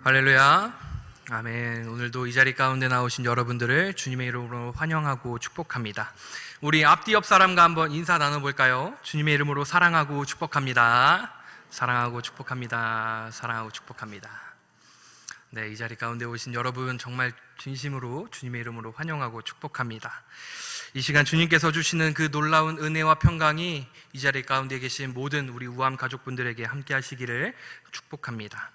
할렐루야. 아멘. 오늘도 이 자리 가운데 나오신 여러분들을 주님의 이름으로 환영하고 축복합니다. 우리 앞뒤 옆 사람과 한번 인사 나눠볼까요? 주님의 이름으로 사랑하고 축복합니다. 사랑하고 축복합니다. 사랑하고 축복합니다. 네, 이 자리 가운데 오신 여러분 정말 진심으로 주님의 이름으로 환영하고 축복합니다. 이 시간 주님께서 주시는 그 놀라운 은혜와 평강이 이 자리 가운데 계신 모든 우리 우암 가족분들에게 함께 하시기를 축복합니다.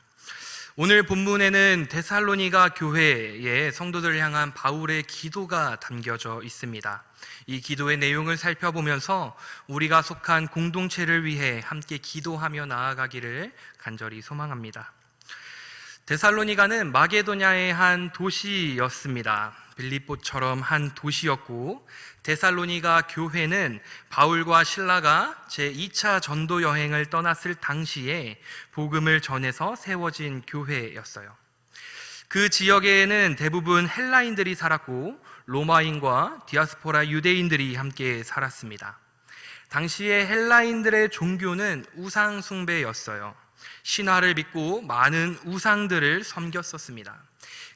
오늘 본문에는 데살로니가 교회의 성도들을 향한 바울의 기도가 담겨져 있습니다. 이 기도의 내용을 살펴보면서 우리가 속한 공동체를 위해 함께 기도하며 나아가기를 간절히 소망합니다. 데살로니가는 마게도냐의 한 도시였습니다. 빌립보처럼 한 도시였고, 데살로니가 교회는 바울과 실라가 제2차 전도 여행을 떠났을 당시에 복음을 전해서 세워진 교회였어요. 그 지역에는 대부분 헬라인들이 살았고 로마인과 디아스포라 유대인들이 함께 살았습니다. 당시에 헬라인들의 종교는 우상 숭배였어요. 신화를 믿고 많은 우상들을 섬겼었습니다.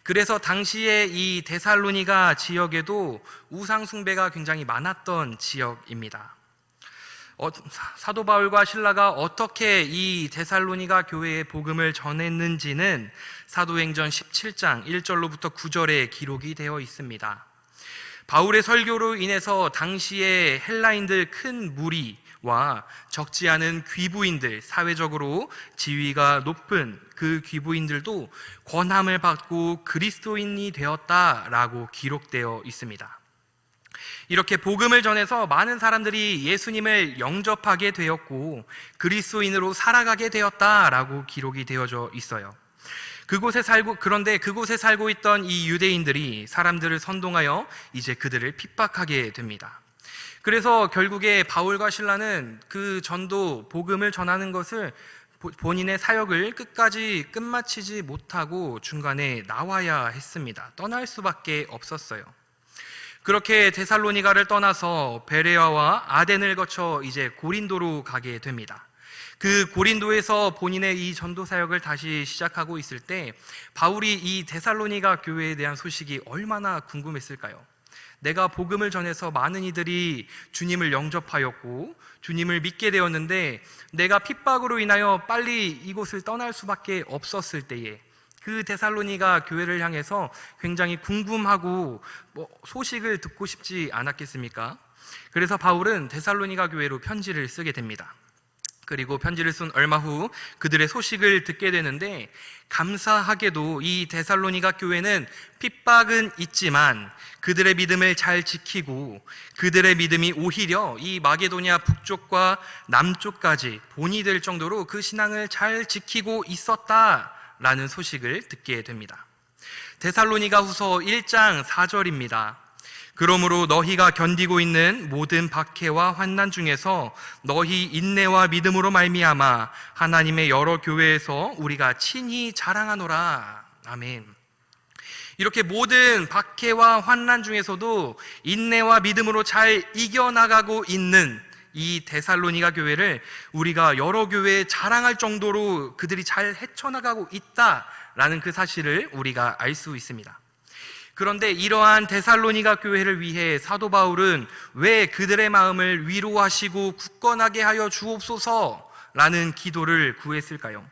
그래서 당시에 이 데살로니가 지역에도 우상 숭배가 굉장히 많았던 지역입니다. 사도 바울과 실라가 어떻게 이 데살로니가 교회에 복음을 전했는지는 사도행전 17장 1절로부터 9절에 기록이 되어 있습니다. 바울의 설교로 인해서 당시에 헬라인들 큰 무리와 적지 않은 귀부인들, 사회적으로 지위가 높은 그 귀부인들도 권함을 받고 그리스도인이 되었다라고 기록되어 있습니다. 이렇게 복음을 전해서 많은 사람들이 예수님을 영접하게 되었고 그리스도인으로 살아가게 되었다라고 기록이 되어져 있어요. 그런데 그곳에 살고 있던 이 유대인들이 사람들을 선동하여 이제 그들을 핍박하게 됩니다. 그래서 결국에 바울과 실라는 그 전도 복음을 전하는 것을 본인의 사역을 끝마치지 못하고 중간에 나와야 했습니다. 떠날 수밖에 없었어요. 그렇게 데살로니가를 떠나서 베레아와 아덴을 거쳐 이제 고린도로 가게 됩니다. 그 고린도에서 본인의 이 전도 사역을 다시 시작하고 있을 때 바울이 이 데살로니가 교회에 대한 소식이 얼마나 궁금했을까요? 내가 복음을 전해서 많은 이들이 주님을 영접하였고 주님을 믿게 되었는데 내가 핍박으로 인하여 빨리 이곳을 떠날 수밖에 없었을 때에 그 데살로니가 교회를 향해서 굉장히 궁금하고 소식을 듣고 싶지 않았겠습니까? 그래서 바울은 데살로니가 교회로 편지를 쓰게 됩니다. 그리고 편지를 쓴 얼마 후 그들의 소식을 듣게 되는데 감사하게도 이 데살로니가 교회는 핍박은 있지만 그들의 믿음을 잘 지키고 그들의 믿음이 오히려 이 마게도냐 북쪽과 남쪽까지 본이 될 정도로 그 신앙을 잘 지키고 있었다라는 소식을 듣게 됩니다. 데살로니가 후서 1장 4절입니다. 그러므로 너희가 견디고 있는 모든 박해와 환난 중에서 너희 인내와 믿음으로 말미암아 하나님의 여러 교회에서 우리가 친히 자랑하노라. 아멘. 이렇게 모든 박해와 환난 중에서도 인내와 믿음으로 잘 이겨나가고 있는 이 데살로니가 교회를 우리가 여러 교회에 자랑할 정도로 그들이 잘 헤쳐나가고 있다라는 그 사실을 우리가 알 수 있습니다. 그런데 이러한 데살로니가 교회를 위해 사도 바울은 왜 그들의 마음을 위로하시고 굳건하게 하여 주옵소서라는 기도를 구했을까요?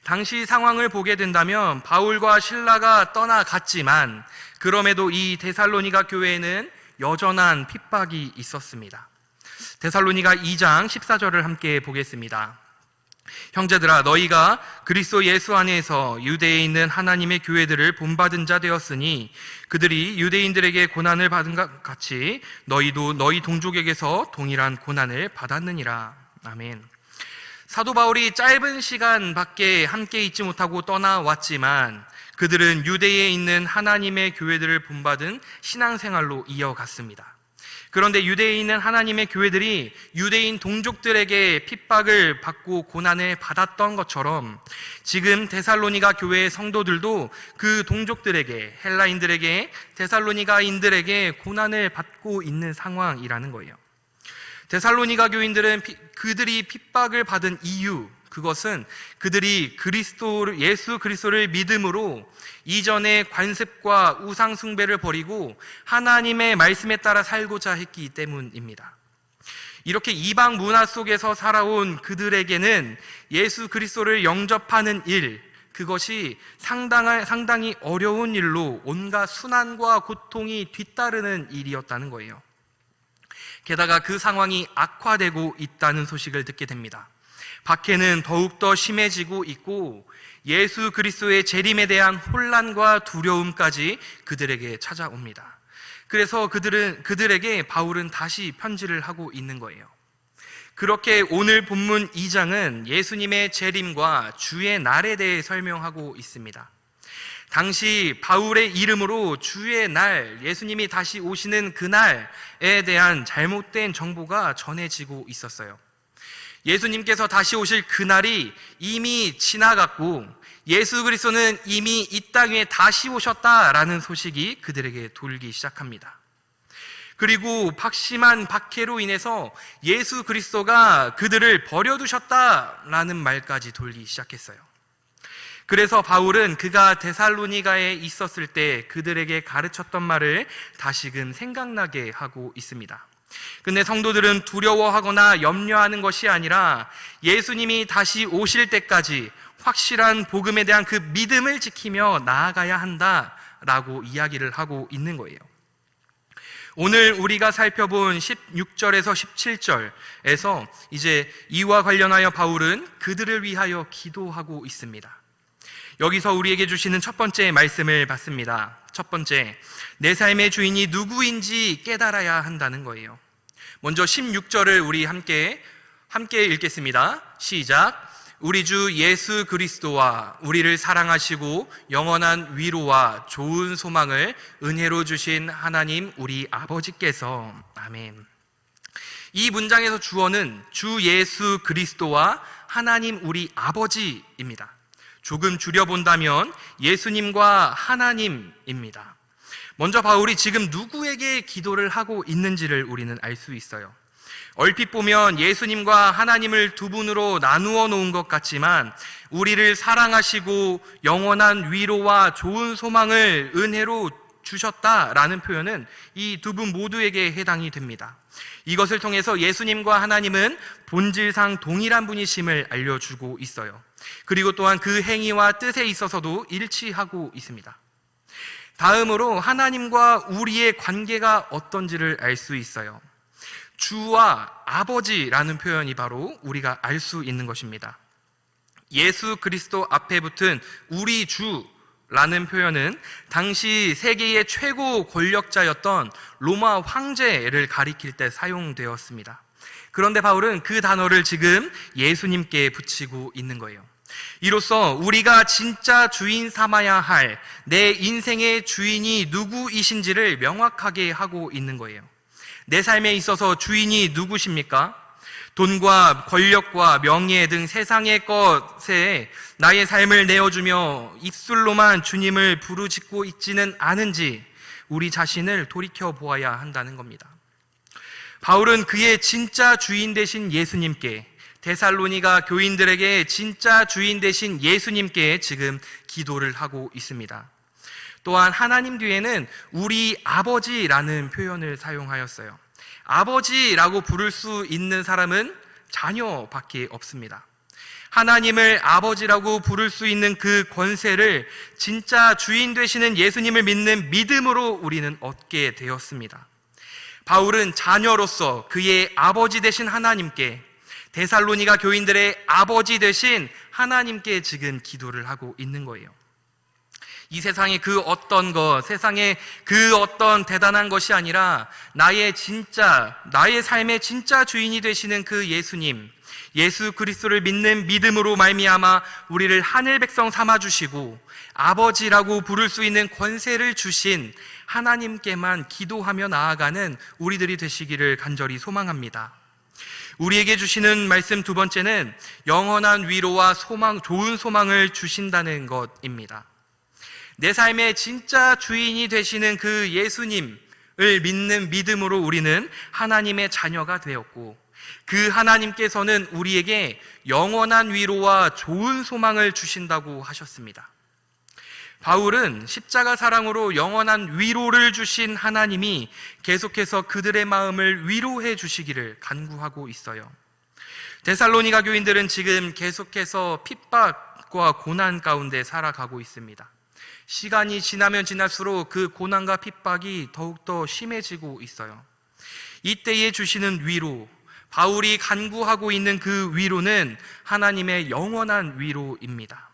당시 상황을 보게 된다면 바울과 실라가 떠나갔지만 그럼에도 이 데살로니가 교회에는 여전한 핍박이 있었습니다. 데살로니가 2장 14절을 함께 보겠습니다. 형제들아, 너희가 그리스도 예수 안에서 유대에 있는 하나님의 교회들을 본받은 자 되었으니 그들이 유대인들에게 고난을 받은 것 같이 너희도 너희 동족에게서 동일한 고난을 받았느니라. 아멘. 사도 바울이 짧은 시간밖에 함께 있지 못하고 떠나왔지만 그들은 유대에 있는 하나님의 교회들을 본받은 신앙생활로 이어갔습니다. 그런데 유대에 있는 하나님의 교회들이 유대인 동족들에게 핍박을 받고 고난을 받았던 것처럼 지금 데살로니가 교회의 성도들도 그 동족들에게, 헬라인들에게, 데살로니가인들에게 고난을 받고 있는 상황이라는 거예요. 데살로니가 교인들은 그들이 핍박을 받은 이유, 그것은 그들이 예수 그리스도를 믿음으로 이전의 관습과 우상 숭배를 버리고 하나님의 말씀에 따라 살고자 했기 때문입니다. 이렇게 이방 문화 속에서 살아온 그들에게는 예수 그리스도를 영접하는 일, 그것이 상당히 어려운 일로 온갖 순환과 고통이 뒤따르는 일이었다는 거예요. 게다가 그 상황이 악화되고 있다는 소식을 듣게 됩니다. 박해는 더욱더 심해지고 있고 예수 그리스도의 재림에 대한 혼란과 두려움까지 그들에게 찾아옵니다. 그래서 그들에게 바울은 다시 편지를 하고 있는 거예요. 그렇게 오늘 본문 2장은 예수님의 재림과 주의 날에 대해 설명하고 있습니다. 당시 바울의 이름으로 주의 날, 예수님이 다시 오시는 그날에 대한 잘못된 정보가 전해지고 있었어요. 예수님께서 다시 오실 그날이 이미 지나갔고 예수 그리스도는 이미 이 땅 위에 다시 오셨다라는 소식이 그들에게 돌기 시작합니다. 그리고 박심한 박해로 인해서 예수 그리스도가 그들을 버려두셨다라는 말까지 돌기 시작했어요. 그래서 바울은 그가 데살로니가에 있었을 때 그들에게 가르쳤던 말을 다시금 생각나게 하고 있습니다. 근데 성도들은 두려워하거나 염려하는 것이 아니라 예수님이 다시 오실 때까지 확실한 복음에 대한 그 믿음을 지키며 나아가야 한다라고 이야기를 하고 있는 거예요. 오늘 우리가 살펴본 16절에서 17절에서 이제 이와 관련하여 바울은 그들을 위하여 기도하고 있습니다. 여기서 우리에게 주시는 첫 번째 말씀을 받습니다. 첫 번째, 내 삶의 주인이 누구인지 깨달아야 한다는 거예요. 먼저 16절을 우리 함께 읽겠습니다. 시작. 우리 주 예수 그리스도와 우리를 사랑하시고 영원한 위로와 좋은 소망을 은혜로 주신 하나님 우리 아버지께서. 아멘. 이 문장에서 주어는 주 예수 그리스도와 하나님 우리 아버지입니다. 조금 줄여본다면 예수님과 하나님입니다. 먼저 바울이 지금 누구에게 기도를 하고 있는지를 우리는 알 수 있어요. 얼핏 보면 예수님과 하나님을 두 분으로 나누어 놓은 것 같지만 우리를 사랑하시고 영원한 위로와 좋은 소망을 은혜로 주셨다라는 표현은 이 두 분 모두에게 해당이 됩니다. 이것을 통해서 예수님과 하나님은 본질상 동일한 분이심을 알려주고 있어요. 그리고 또한 그 행위와 뜻에 있어서도 일치하고 있습니다. 다음으로 하나님과 우리의 관계가 어떤지를 알 수 있어요. 주와 아버지라는 표현이 바로 우리가 알 수 있는 것입니다. 예수 그리스도 앞에 붙은 우리 주라는 표현은 당시 세계의 최고 권력자였던 로마 황제를 가리킬 때 사용되었습니다. 그런데 바울은 그 단어를 지금 예수님께 붙이고 있는 거예요. 이로써 우리가 진짜 주인 삼아야 할 내 인생의 주인이 누구이신지를 명확하게 하고 있는 거예요. 내 삶에 있어서 주인이 누구십니까? 돈과 권력과 명예 등 세상의 것에 나의 삶을 내어주며 입술로만 주님을 부르짖고 있지는 않은지 우리 자신을 돌이켜 보아야 한다는 겁니다. 바울은 그의 진짜 주인 되신 예수님께, 데살로니가 교인들에게 진짜 주인 되신 예수님께 지금 기도를 하고 있습니다. 또한 하나님 뒤에는 우리 아버지라는 표현을 사용하였어요. 아버지라고 부를 수 있는 사람은 자녀밖에 없습니다. 하나님을 아버지라고 부를 수 있는 그 권세를 진짜 주인 되시는 예수님을 믿는 믿음으로 우리는 얻게 되었습니다. 바울은 자녀로서 그의 아버지 되신 하나님께, 데살로니가 교인들의 아버지 되신 하나님께 지금 기도를 하고 있는 거예요. 이 세상의 그 어떤 것, 세상의 그 어떤 대단한 것이 아니라 나의 삶의 진짜 주인이 되시는 그 예수님, 예수 그리스도를 믿는 믿음으로 말미암아 우리를 하늘 백성 삼아 주시고 아버지라고 부를 수 있는 권세를 주신 하나님께만 기도하며 나아가는 우리들이 되시기를 간절히 소망합니다. 우리에게 주시는 말씀 두 번째는 영원한 위로와 좋은 소망을 주신다는 것입니다. 내 삶의 진짜 주인이 되시는 그 예수님을 믿는 믿음으로 우리는 하나님의 자녀가 되었고 그 하나님께서는 우리에게 영원한 위로와 좋은 소망을 주신다고 하셨습니다. 바울은 십자가 사랑으로 영원한 위로를 주신 하나님이 계속해서 그들의 마음을 위로해 주시기를 간구하고 있어요. 데살로니가 교인들은 지금 계속해서 핍박과 고난 가운데 살아가고 있습니다. 시간이 지나면 지날수록 그 고난과 핍박이 더욱더 심해지고 있어요. 이때에 주시는 위로, 바울이 간구하고 있는 그 위로는 하나님의 영원한 위로입니다.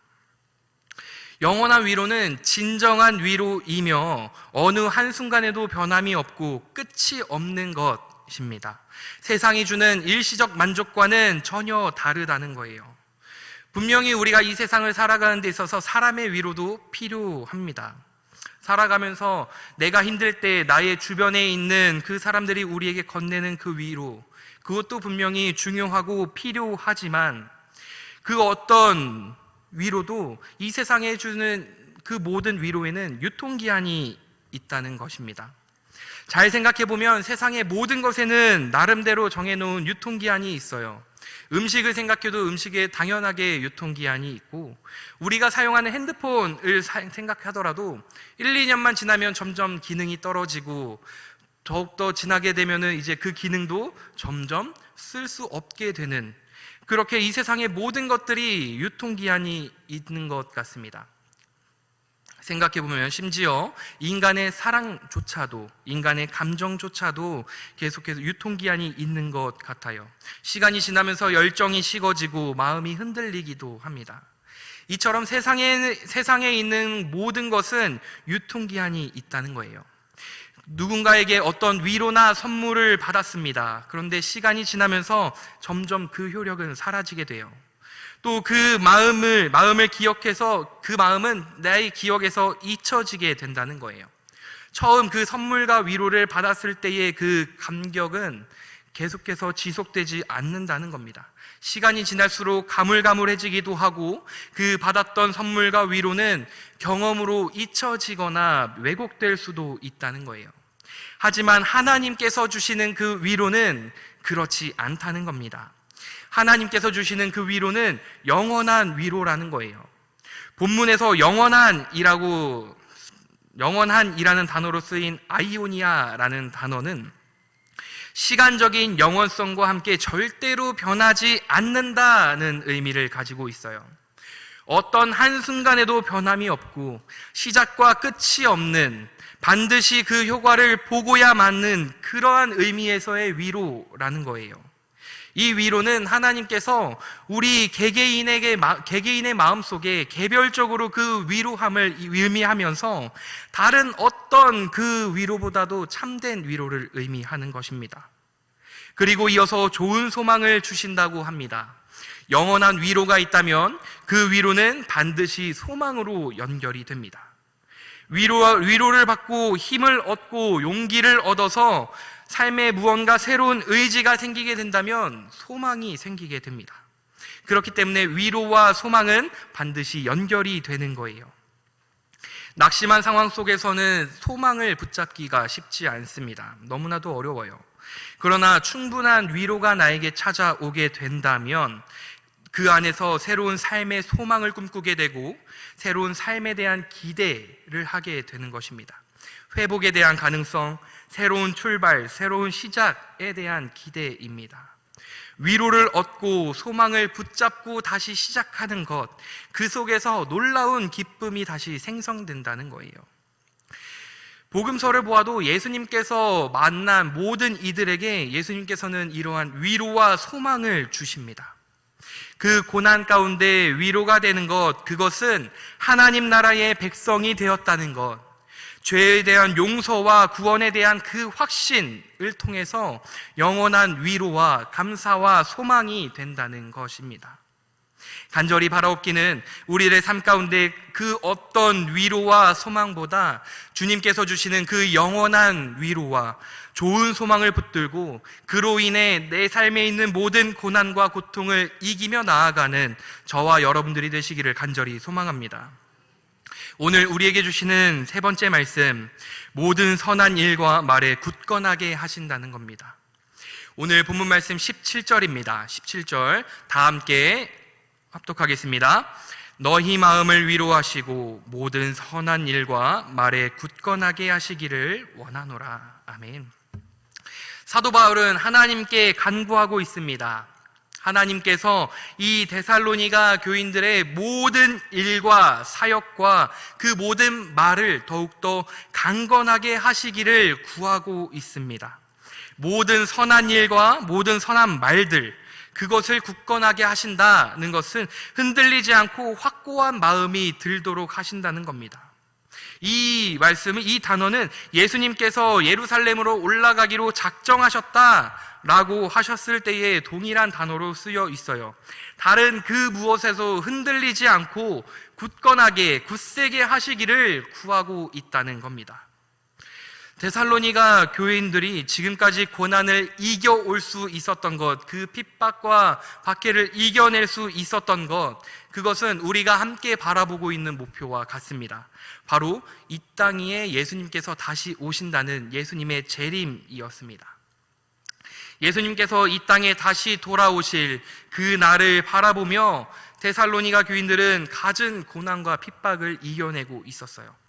영원한 위로는 진정한 위로이며 어느 한순간에도 변함이 없고 끝이 없는 것입니다. 세상이 주는 일시적 만족과는 전혀 다르다는 거예요. 분명히 우리가 이 세상을 살아가는 데 있어서 사람의 위로도 필요합니다. 살아가면서 내가 힘들 때 나의 주변에 있는 그 사람들이 우리에게 건네는 그 위로, 그것도 분명히 중요하고 필요하지만 그 어떤 위로도 이 세상에 주는 그 모든 위로에는 유통기한이 있다는 것입니다. 잘 생각해보면 세상의 모든 것에는 나름대로 정해놓은 유통기한이 있어요. 음식을 생각해도 음식에 당연하게 유통기한이 있고, 우리가 사용하는 핸드폰을 생각하더라도 1, 2년만 지나면 점점 기능이 떨어지고, 더욱더 지나게 되면은 이제 그 기능도 점점 쓸 수 없게 되는, 그렇게 이 세상의 모든 것들이 유통기한이 있는 것 같습니다. 생각해보면 심지어 인간의 사랑조차도, 인간의 감정조차도 계속해서 유통기한이 있는 것 같아요. 시간이 지나면서 열정이 식어지고 마음이 흔들리기도 합니다. 이처럼 세상에 있는 모든 것은 유통기한이 있다는 거예요. 누군가에게 어떤 위로나 선물을 받았습니다. 그런데 시간이 지나면서 점점 그 효력은 사라지게 돼요. 또 그 마음을 기억해서 그 마음은 나의 기억에서 잊혀지게 된다는 거예요. 처음 그 선물과 위로를 받았을 때의 그 감격은 계속해서 지속되지 않는다는 겁니다. 시간이 지날수록 가물가물해지기도 하고 그 받았던 선물과 위로는 경험으로 잊혀지거나 왜곡될 수도 있다는 거예요. 하지만 하나님께서 주시는 그 위로는 그렇지 않다는 겁니다. 하나님께서 주시는 그 위로는 영원한 위로라는 거예요. 본문에서 영원한이라는 단어로 쓰인 아이오니아라는 단어는 시간적인 영원성과 함께 절대로 변하지 않는다는 의미를 가지고 있어요. 어떤 한순간에도 변함이 없고 시작과 끝이 없는, 반드시 그 효과를 보고야 맞는 그러한 의미에서의 위로라는 거예요. 이 위로는 하나님께서 우리 개개인의 마음속에 개별적으로 그 위로함을 의미하면서 다른 어떤 그 위로보다도 참된 위로를 의미하는 것입니다. 그리고 이어서 좋은 소망을 주신다고 합니다. 영원한 위로가 있다면 그 위로는 반드시 소망으로 연결이 됩니다. 위로를 받고 힘을 얻고 용기를 얻어서 삶에 무언가 새로운 의지가 생기게 된다면 소망이 생기게 됩니다. 그렇기 때문에 위로와 소망은 반드시 연결이 되는 거예요. 낙심한 상황 속에서는 소망을 붙잡기가 쉽지 않습니다. 너무나도 어려워요. 그러나 충분한 위로가 나에게 찾아오게 된다면 그 안에서 새로운 삶의 소망을 꿈꾸게 되고 새로운 삶에 대한 기대를 하게 되는 것입니다. 회복에 대한 가능성, 새로운 출발, 새로운 시작에 대한 기대입니다. 위로를 얻고 소망을 붙잡고 다시 시작하는 것, 그 속에서 놀라운 기쁨이 다시 생성된다는 거예요. 복음서를 보아도 예수님께서 만난 모든 이들에게 예수님께서는 이러한 위로와 소망을 주십니다. 그 고난 가운데 위로가 되는 것, 그것은 하나님 나라의 백성이 되었다는 것, 죄에 대한 용서와 구원에 대한 그 확신을 통해서 영원한 위로와 감사와 소망이 된다는 것입니다. 간절히 바라옵기는 우리의 삶 가운데 그 어떤 위로와 소망보다 주님께서 주시는 그 영원한 위로와 좋은 소망을 붙들고 그로 인해 내 삶에 있는 모든 고난과 고통을 이기며 나아가는 저와 여러분들이 되시기를 간절히 소망합니다. 오늘 우리에게 주시는 세 번째 말씀, 모든 선한 일과 말에 굳건하게 하신다는 겁니다. 오늘 본문 말씀 17절입니다. 17절 다 함께 합독하겠습니다. 너희 마음을 위로하시고 모든 선한 일과 말에 굳건하게 하시기를 원하노라. 아멘. 사도 바울은 하나님께 간구하고 있습니다. 하나님께서 이 데살로니가 교인들의 모든 일과 사역과 그 모든 말을 더욱더 강건하게 하시기를 구하고 있습니다. 모든 선한 일과 모든 선한 말들, 그것을 굳건하게 하신다는 것은 흔들리지 않고 확고한 마음이 들도록 하신다는 겁니다. 이 말씀은, 이 단어는 예수님께서 예루살렘으로 올라가기로 작정하셨다라고 하셨을 때의 동일한 단어로 쓰여 있어요. 다른 그 무엇에서 흔들리지 않고 굳건하게, 굳세게 하시기를 구하고 있다는 겁니다. 데살로니가 교인들이 지금까지 고난을 이겨올 수 있었던 것, 그 핍박과 박해를 이겨낼 수 있었던 것, 그것은 우리가 함께 바라보고 있는 목표와 같습니다. 바로 이 땅 위에 예수님께서 다시 오신다는 예수님의 재림이었습니다. 예수님께서 이 땅에 다시 돌아오실 그 날을 바라보며 데살로니가 교인들은 갖은 고난과 핍박을 이겨내고 있었어요.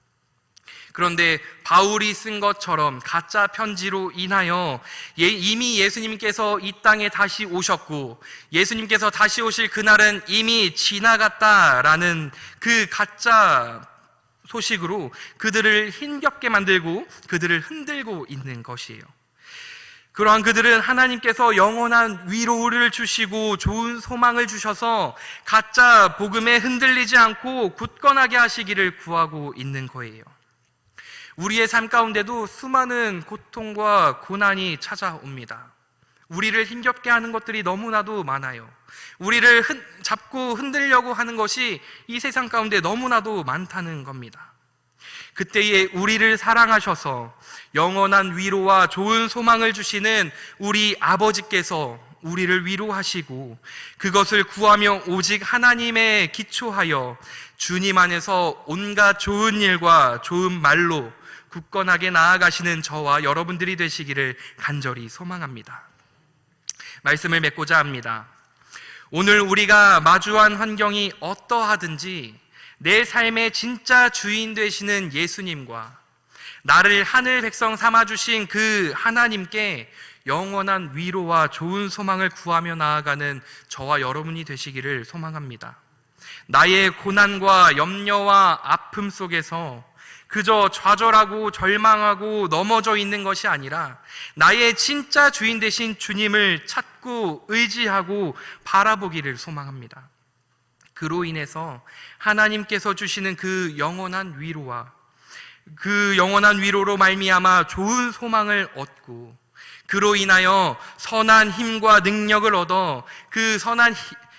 그런데 바울이 쓴 것처럼 가짜 편지로 인하여 이미 예수님께서 이 땅에 다시 오셨고 예수님께서 다시 오실 그날은 이미 지나갔다라는 그 가짜 소식으로 그들을 힘겹게 만들고 그들을 흔들고 있는 것이에요. 그러한 그들은 하나님께서 영원한 위로를 주시고 좋은 소망을 주셔서 가짜 복음에 흔들리지 않고 굳건하게 하시기를 구하고 있는 거예요. 우리의 삶 가운데도 수많은 고통과 고난이 찾아옵니다. 우리를 힘겹게 하는 것들이 너무나도 많아요. 우리를 잡고 흔들려고 하는 것이 이 세상 가운데 너무나도 많다는 겁니다. 그때에 우리를 사랑하셔서 영원한 위로와 좋은 소망을 주시는 우리 아버지께서 우리를 위로하시고 그것을 구하며 오직 하나님에 기초하여 주님 안에서 온갖 좋은 일과 좋은 말로 굳건하게 나아가시는 저와 여러분들이 되시기를 간절히 소망합니다. 말씀을 맺고자 합니다. 오늘 우리가 마주한 환경이 어떠하든지 내 삶의 진짜 주인 되시는 예수님과 나를 하늘 백성 삼아주신 그 하나님께 영원한 위로와 좋은 소망을 구하며 나아가는 저와 여러분이 되시기를 소망합니다. 나의 고난과 염려와 아픔 속에서 그저 좌절하고 절망하고 넘어져 있는 것이 아니라 나의 진짜 주인 되신 주님을 찾고 의지하고 바라보기를 소망합니다. 그로 인해서 하나님께서 주시는 그 영원한 위로와 그 영원한 위로로 말미암아 좋은 소망을 얻고 그로 인하여 선한 힘과 능력을 얻어 그 선한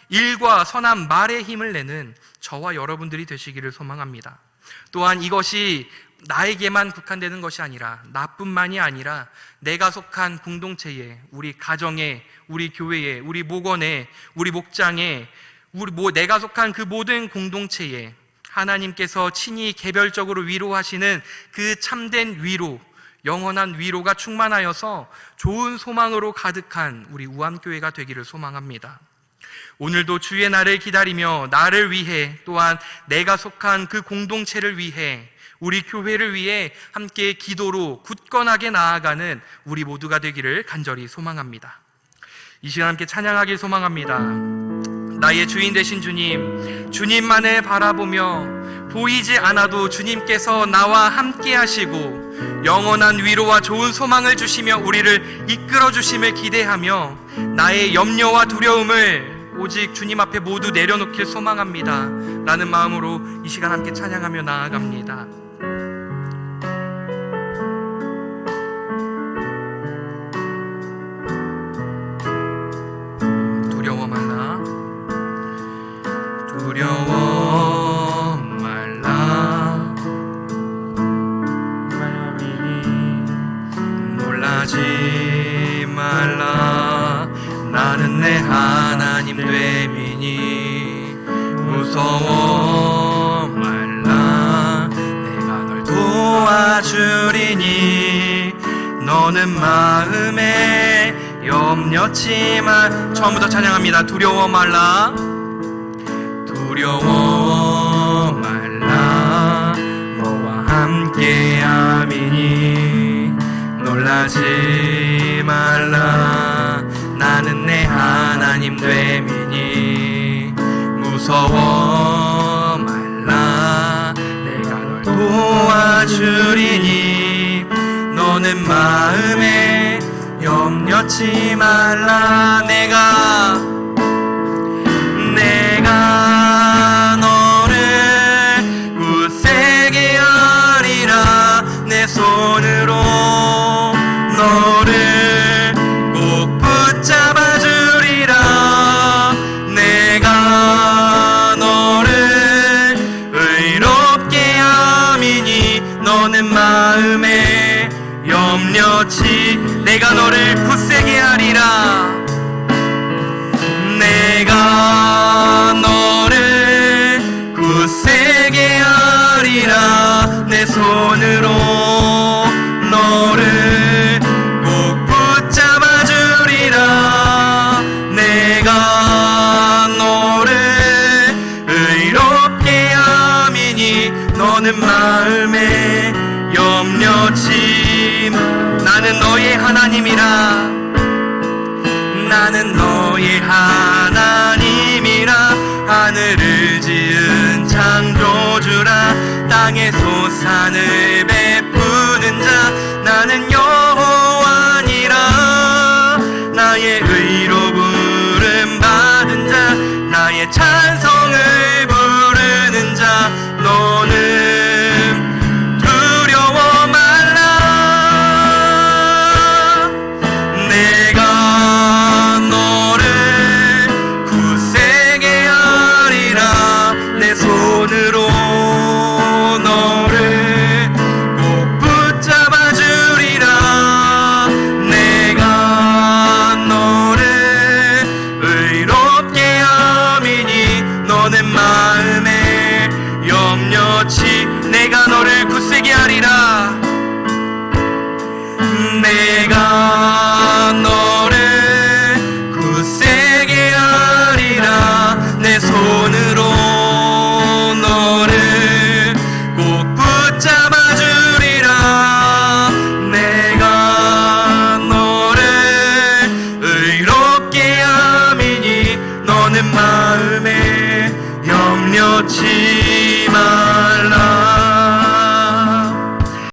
일과 선한 말의 힘을 내는 저와 여러분들이 되시기를 소망합니다. 또한 이것이 나에게만 국한되는 것이 아니라 나뿐만이 아니라 내가 속한 공동체에, 우리 가정에, 우리 교회에, 우리 목원에, 우리 목장에, 내가 속한 그 모든 공동체에 하나님께서 친히 개별적으로 위로하시는 그 참된 위로, 영원한 위로가 충만하여서 좋은 소망으로 가득한 우리 우암교회가 되기를 소망합니다. 오늘도 주의 날을 기다리며 나를 위해 또한 내가 속한 그 공동체를 위해 우리 교회를 위해 함께 기도로 굳건하게 나아가는 우리 모두가 되기를 간절히 소망합니다. 이 시간 함께 찬양하길 소망합니다. 나의 주인 되신 주님, 주님만을 바라보며 보이지 않아도 주님께서 나와 함께 하시고 영원한 위로와 좋은 소망을 주시며 우리를 이끌어 주심을 기대하며 나의 염려와 두려움을 오직 주님 앞에 모두 내려놓길 소망합니다 라는 마음으로 이 시간 함께 찬양하며 나아갑니다. 두려워 말라, 두려워 말라, 놀라지 말라. 나는 내 하나님 됨이니 무서워 말라. 내가 널 도와주리니 너는 마음에 염려치만 처음부터 찬양합니다. 두려워 말라 두려워 말라 너와 함께함이니 놀라지 말라 나는 내 하나님 됨이니 무서워 말라 내가 널 도와주리니 너는 마음에 염려치 말라 내가 너를 굳세게 하리라 내 손으로 너를 꼭 붙잡아 주리라 내가 너를 의롭게 함이니 너는 마음에 염려치 내가 너를 굳세게 하리라 내가 너를 굳세게 하리라 내 손으로 너를 꼭 붙잡아 주리라 내가 너를 의롭게 함이니 너는 마음에 염려치 나는 너의 하나님이라 나는 너의 하나님이라 하늘을 지은 창조주라 땅의 소산을 베푸는 자 나는